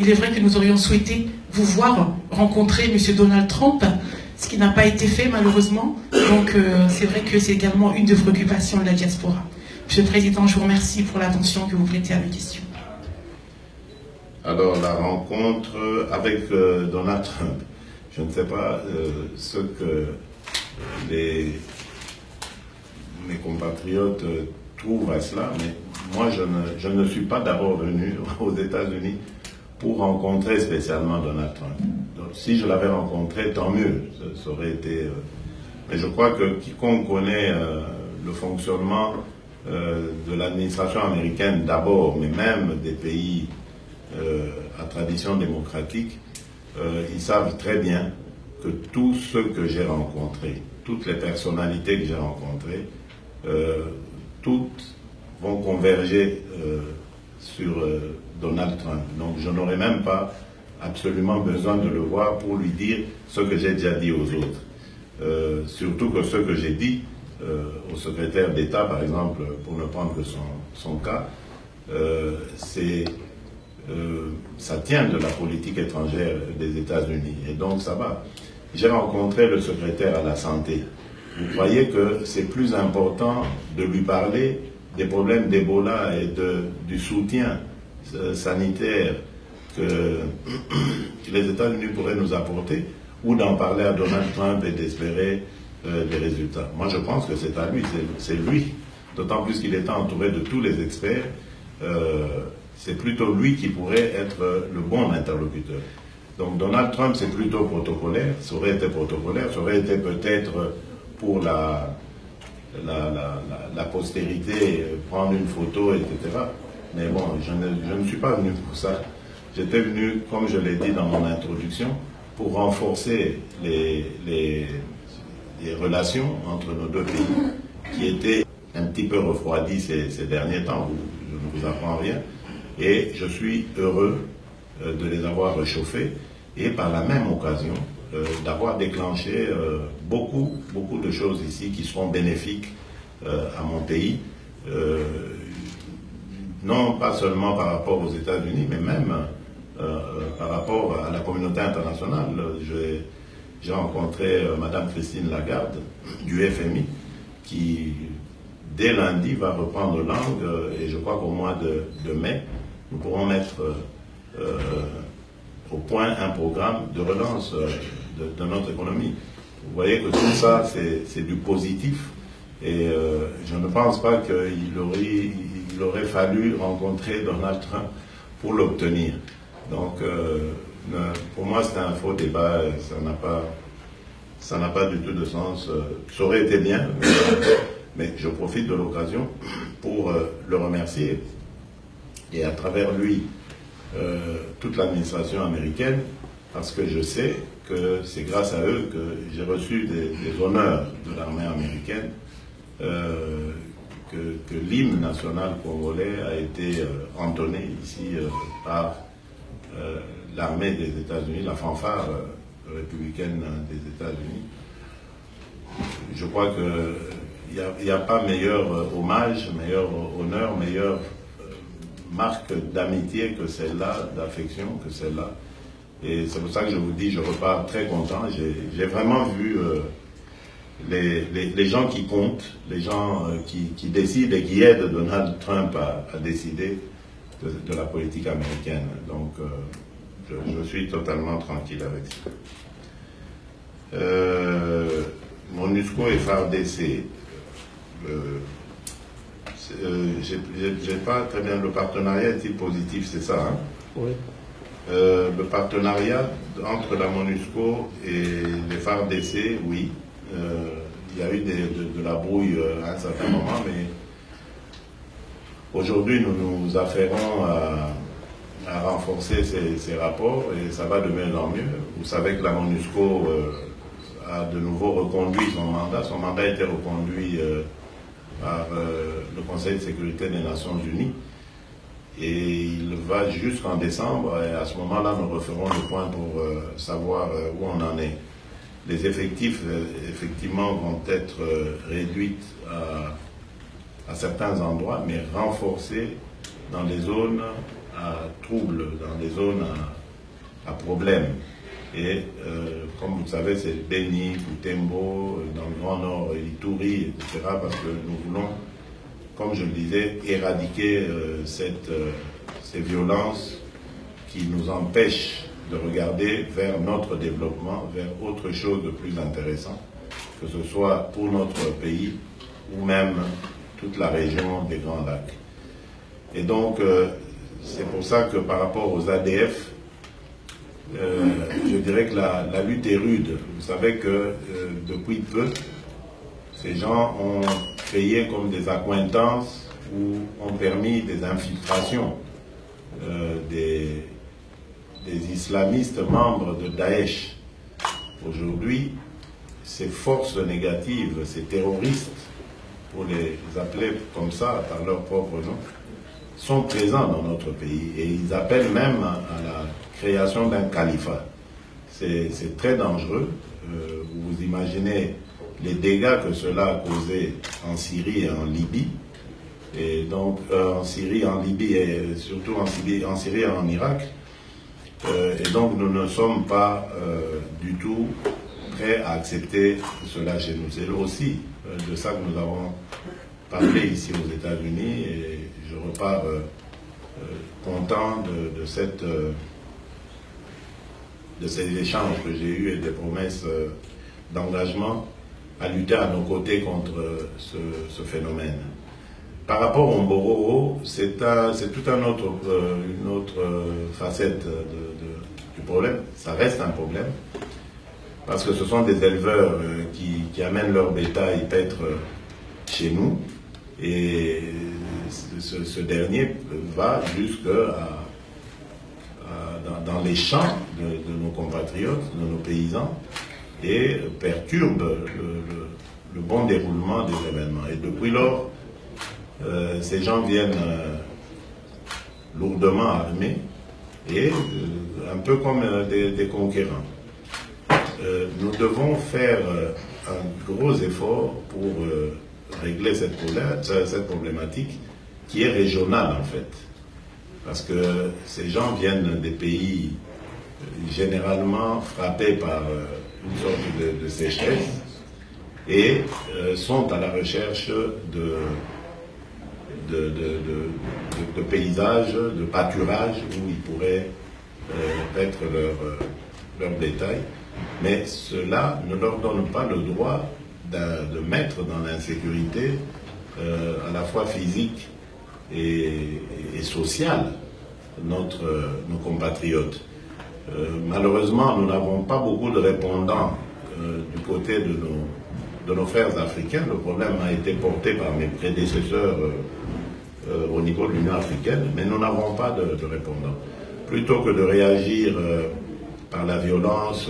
Il est vrai que nous aurions souhaité vous voir rencontrer M. Donald Trump, ce qui n'a pas été fait malheureusement. Donc c'est vrai que c'est également une des préoccupations de la diaspora. Monsieur le Président, je vous remercie pour l'attention que vous prêtez à mes questions. Alors la rencontre avec Donald Trump, je ne sais pas ce que mes compatriotes trouvent à cela, mais moi je ne suis pas d'abord venu aux États-Unis pour rencontrer spécialement Donald Trump. Donc, si je l'avais rencontré, tant mieux, ça aurait été... mais je crois que quiconque connaît le fonctionnement de l'administration américaine d'abord, mais même des pays à tradition démocratique, ils savent très bien que tous ceux que j'ai rencontrés, toutes les personnalités que j'ai rencontrées, toutes vont converger sur Donald Trump. Donc je n'aurai même pas absolument besoin de le voir pour lui dire ce que j'ai déjà dit aux autres. Surtout que ce que j'ai dit au secrétaire d'État, par exemple, pour ne prendre que son cas, ça tient de la politique étrangère des États-Unis. Et donc ça va. J'ai rencontré le secrétaire à la santé. Vous croyez que c'est plus important de lui parler des problèmes d'Ebola et du soutien sanitaire que les États-Unis pourraient nous apporter, ou d'en parler à Donald Trump et d'espérer des résultats? Moi je pense que c'est à lui, c'est lui. D'autant plus qu'il est entouré de tous les experts. C'est plutôt lui qui pourrait être le bon interlocuteur. Donc Donald Trump, c'est plutôt protocolaire, ça aurait été protocolaire, ça aurait été peut-être pour la postérité, prendre une photo, etc. Mais bon, je ne suis pas venu pour ça. J'étais venu, comme je l'ai dit dans mon introduction, pour renforcer les relations entre nos deux pays, qui étaient un petit peu refroidies ces derniers temps, je ne vous apprends rien. Et je suis heureux de les avoir réchauffés et par la même occasion d'avoir déclenché beaucoup de choses ici qui seront bénéfiques à mon pays, non pas seulement par rapport aux États-Unis, mais même par rapport à la communauté internationale. J'ai rencontré Madame Christine Lagarde du FMI qui dès lundi va reprendre langue et je crois qu'au mois de mai, nous pourrons mettre au point un programme de relance de notre économie. Vous voyez que tout ça, c'est du positif et je ne pense pas qu'il aurait fallu rencontrer Donald Trump pour l'obtenir. Donc, pour moi, c'est un faux débat, ça n'a pas du tout de sens. Ça aurait été bien, mais je profite de l'occasion pour le remercier. Et à travers lui, toute l'administration américaine, parce que je sais que c'est grâce à eux que j'ai reçu des honneurs de l'armée américaine, que l'hymne national congolais a été entonné ici par l'armée des États-Unis, la fanfare républicaine des États-Unis. Je crois qu'il n'y a pas meilleur hommage, meilleur honneur, meilleure marque d'amitié que celle-là, d'affection que celle-là. Et c'est pour ça que je vous dis, je repars très content. J'ai vraiment vu les gens qui comptent, les gens qui décident et qui aident Donald Trump à décider de la politique américaine. Donc, je suis totalement tranquille avec ça. MONUSCO et FARDC. J'ai pas très bien, le partenariat est-il positif, c'est ça, hein? Oui. Le partenariat entre la MONUSCO et les FARDC, oui. Il y a eu de la brouille à un certain moment, mais aujourd'hui nous nous affairons à renforcer ces rapports et ça va de mieux en mieux. Vous savez que la MONUSCO a de nouveau reconduit son mandat. Son mandat a été reconduit par le Conseil de sécurité des Nations Unies et il va jusqu'en décembre et à ce moment-là nous referons le point pour savoir où on en est. Les effectifs effectivement vont être réduits à certains endroits mais renforcés dans les zones à trouble, dans des zones à problème. Et comme vous le savez, c'est Beni, Butembo, dans le Grand Nord, Ituri, etc. Parce que nous voulons, comme je le disais, éradiquer ces violences qui nous empêchent de regarder vers notre développement, vers autre chose de plus intéressant, que ce soit pour notre pays ou même toute la région des Grands Lacs. Et donc, c'est pour ça que par rapport aux ADF, je dirais que la lutte est rude. Vous savez que depuis peu, ces gens ont créé comme des accointances ou ont permis des infiltrations des islamistes membres de Daesh. Aujourd'hui, ces forces négatives, ces terroristes, pour les appeler comme ça par leur propre nom, sont présents dans notre pays et ils appellent même à la création d'un califat. C'est très dangereux. Vous imaginez les dégâts que cela a causé en Syrie et en Libye. Et donc en Syrie, en Libye et surtout en Syrie et en Irak. Et donc nous ne sommes pas du tout prêts à accepter cela chez nous. C'est aussi de ça que nous avons parlé ici aux États-Unis et je repars content de ces échanges que j'ai eus et des promesses d'engagement à lutter à nos côtés contre ce phénomène. Par rapport au Mboro, c'est toute une autre facette du problème. Ça reste un problème, parce que ce sont des éleveurs qui amènent leur bétail paître chez nous, et ce dernier va jusque dans les champs de nos compatriotes, de nos paysans, et perturbe le bon déroulement des événements. Et depuis lors, ces gens viennent lourdement armés et un peu comme des conquérants. Nous devons faire un gros effort pour régler cette problématique qui est régionale en fait. Parce que ces gens viennent des pays généralement frappés par une sorte de sécheresse et sont à la recherche de paysages, de pâturages où ils pourraient mettre leur bétail. Mais cela ne leur donne pas le droit de mettre dans l'insécurité à la fois physique et sociale nos compatriotes. Malheureusement, nous n'avons pas beaucoup de répondants du côté de nos frères africains. Le problème a été porté par mes prédécesseurs au niveau de l'Union africaine, mais nous n'avons pas de répondants. Plutôt que de réagir par la violence,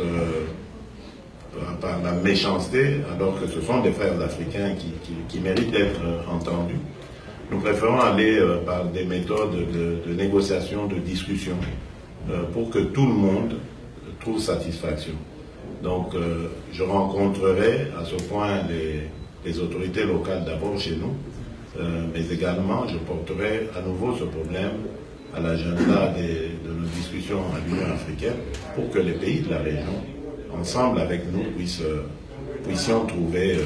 par la méchanceté, alors que ce sont des frères africains qui méritent d'être entendus, nous préférons aller par des méthodes de négociation, de discussion, pour que tout le monde trouve satisfaction. Donc, je rencontrerai à ce point les autorités locales d'abord chez nous, mais également je porterai à nouveau ce problème à l'agenda de nos discussions à l'Union africaine pour que les pays de la région, ensemble avec nous, puissions trouver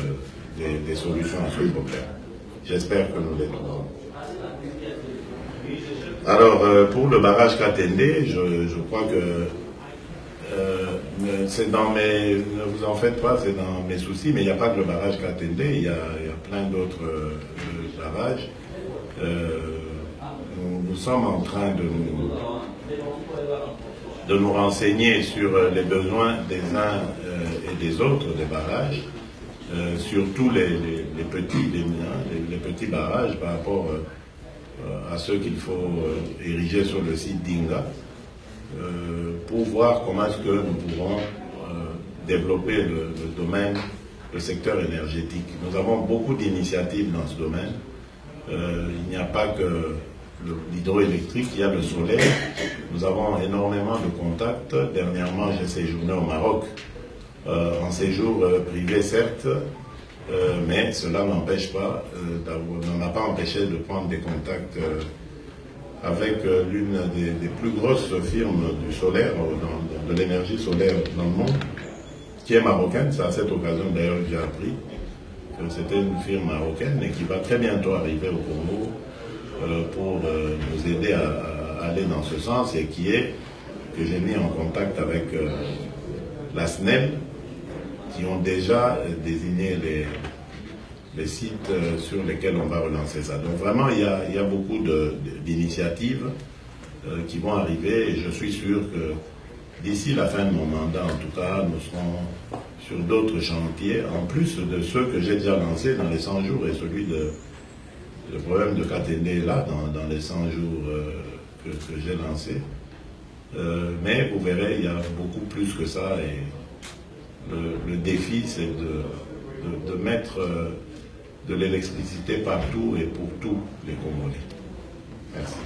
des solutions à ce problème. J'espère que nous les trouverons. Alors, pour le barrage Katende, je crois que c'est dans mes... Ne vous en faites pas, c'est dans mes soucis, mais il n'y a pas que le barrage Katende, il y a plein d'autres barrages. Nous sommes en train de nous renseigner sur les besoins des uns et des autres des barrages, surtout les petits barrages par rapport à ceux qu'il faut ériger sur le site d'Inga, pour voir comment est-ce que nous pourrons développer le secteur énergétique. Nous avons beaucoup d'initiatives dans ce domaine. Il n'y a pas que l'hydroélectrique, il y a le solaire. Nous avons énormément de contacts. Dernièrement, j'ai séjourné au Maroc, en séjour privé certes, mais cela n'empêche pas, ne m'a pas empêché de prendre des contacts avec l'une des plus grosses firmes du solaire, de l'énergie solaire dans le monde, qui est marocaine. C'est à cette occasion d'ailleurs que j'ai appris que c'était une firme marocaine et qui va très bientôt arriver au Congo pour nous aider à aller dans ce sens, et que j'ai mis en contact avec la SNEL, qui ont déjà désigné les sites sur lesquels on va relancer ça. Donc vraiment, il y a beaucoup d'initiatives qui vont arriver, et je suis sûr que d'ici la fin de mon mandat, en tout cas, nous serons sur d'autres chantiers, en plus de ceux que j'ai déjà lancés dans les 100 jours, et celui le problème de Katende là, dans les 100 jours que j'ai lancé. Mais vous verrez, il y a beaucoup plus que ça, et le défi, c'est de mettre de l'électricité partout et pour tous les Congolais. Merci.